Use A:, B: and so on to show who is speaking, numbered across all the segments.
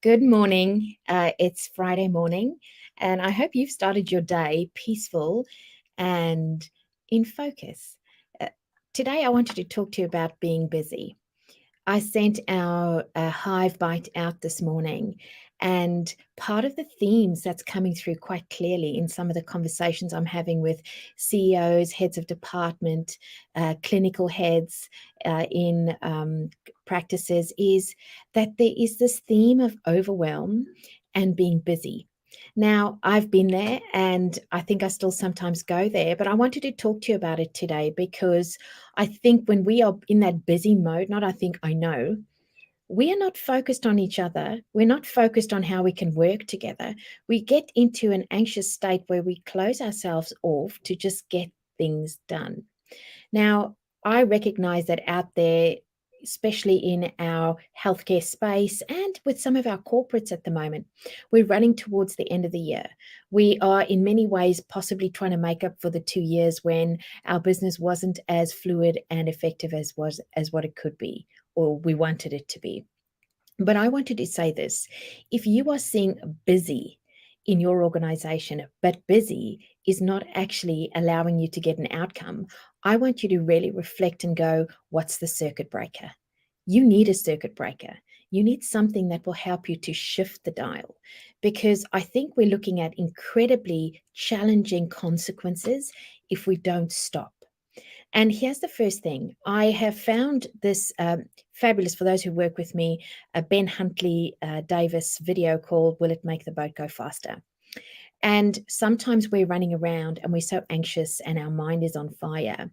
A: Good morning. It's Friday morning, and I hope you've started your day peaceful and in focus. Uh, Today, I wanted to talk to you about being busy. I sent our Hive bite out this morning, and part of the themes that's coming through quite clearly in some of the conversations I'm having with CEOs, heads of department, clinical heads in practices is that there is this theme of overwhelm and being busy. Now, I've been there and I think I still sometimes go there, but I wanted to talk to you about it today because I think when we are in that busy mode, not I think, I know, we are not focused on each other. We're not focused on how we can work together. We get into an anxious state where we close ourselves off to just get things done. Now, I recognize that out there, especially in our healthcare space and with some of our corporates at the moment, we're running towards the end of the year. We are, in many ways, possibly trying to make up for the 2 years when our business wasn't as fluid and effective as what it could be, or we wanted it to be. But I wanted to say this: if you are seeing busy in your organization, but busy is not actually allowing you to get an outcome, I want you to really reflect and go, what's the circuit breaker? You need a circuit breaker. You need something that will help you to shift the dial, because I think we're looking at incredibly challenging consequences if we don't stop. And here's the first thing. I have found this fabulous, for those who work with me, Ben Huntley Davis video called Will It Make the Boat Go Faster? And sometimes we're running around and we're so anxious and our mind is on fire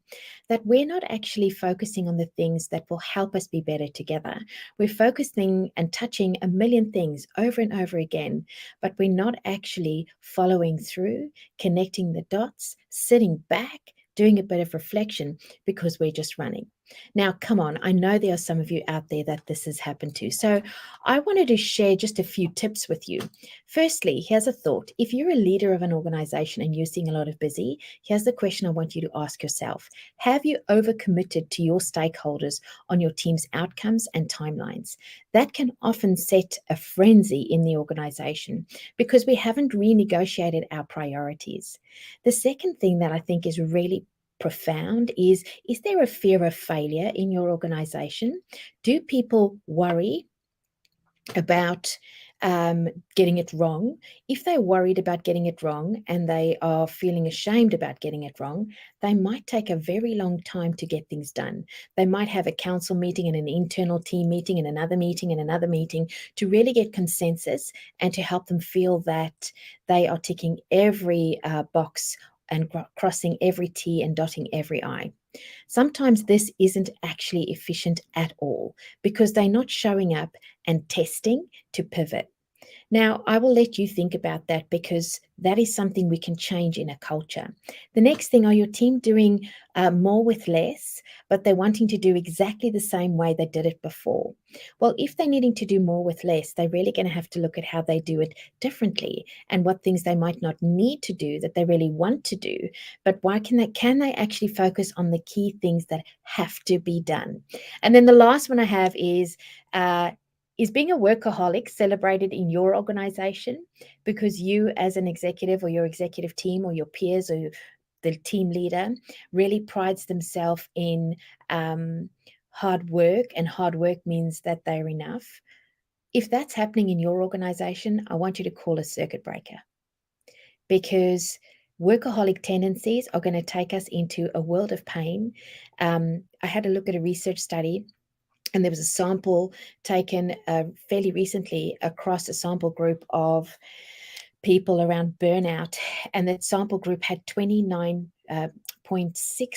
A: that we're not actually focusing on the things that will help us be better together. We're focusing and touching a million things over and over again, but we're not actually following through, connecting the dots, sitting back, doing a bit of reflection, because we're just running. Now, come on, I know there are some of you out there that this has happened to. So I wanted to share just a few tips with you. Firstly, here's a thought. If you're a leader of an organization and you're seeing a lot of busy, here's the question I want you to ask yourself. Have you overcommitted to your stakeholders on your team's outcomes and timelines? That can often set a frenzy in the organization because we haven't renegotiated our priorities. The second thing that I think is really profound is there a fear of failure in your organization? Do people worry about getting it wrong? If they're worried about getting it wrong and they are feeling ashamed about getting it wrong, they might take a very long time to get things done. They might have a council meeting and an internal team meeting and another meeting and another meeting to really get consensus and to help them feel that they are ticking every box and crossing every T and dotting every I. Sometimes this isn't actually efficient at all because they're not showing up and testing to pivot. Now, I will let you think about that because that is something we can change in a culture. The next thing, are your team doing more with less, but they're wanting to do exactly the same way they did it before? Well, if they're needing to do more with less, they're really going to have to look at how they do it differently and what things they might not need to do that they really want to do. But why can they actually focus on the key things that have to be done? And then the last one I have is being a workaholic celebrated in your organization because you, as an executive or your executive team or your peers or the team leader, really prides themselves in hard work, and hard work means that they're enough? If that's happening in your organization, I want you to call a circuit breaker, because workaholic tendencies are going to take us into a world of pain. I had a look at a research study, and there was a sample taken fairly recently across a sample group of people around burnout, and that sample group had 29.6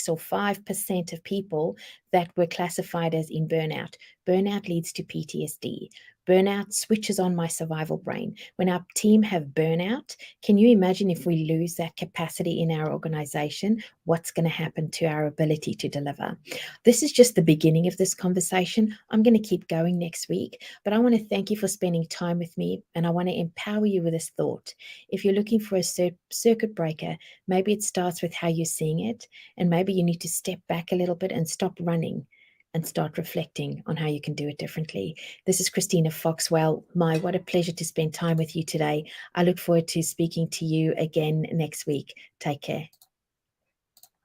A: or 5% of people that were classified as in burnout. Burnout leads to PTSD. Burnout switches on my survival brain. When our team have burnout, can you imagine if we lose that capacity in our organization, what's going to happen to our ability to deliver? This is just the beginning of this conversation. I'm going to keep going next week, but I want to thank you for spending time with me, and I want to empower you with this thought. If you're looking for a circuit breaker, maybe it starts with how you're seeing it, and maybe you need to step back a little bit and stop running and start reflecting on how you can do it differently. This is Christina Foxwell. What a pleasure to spend time with you today. I look forward to speaking to you again next week. Take care.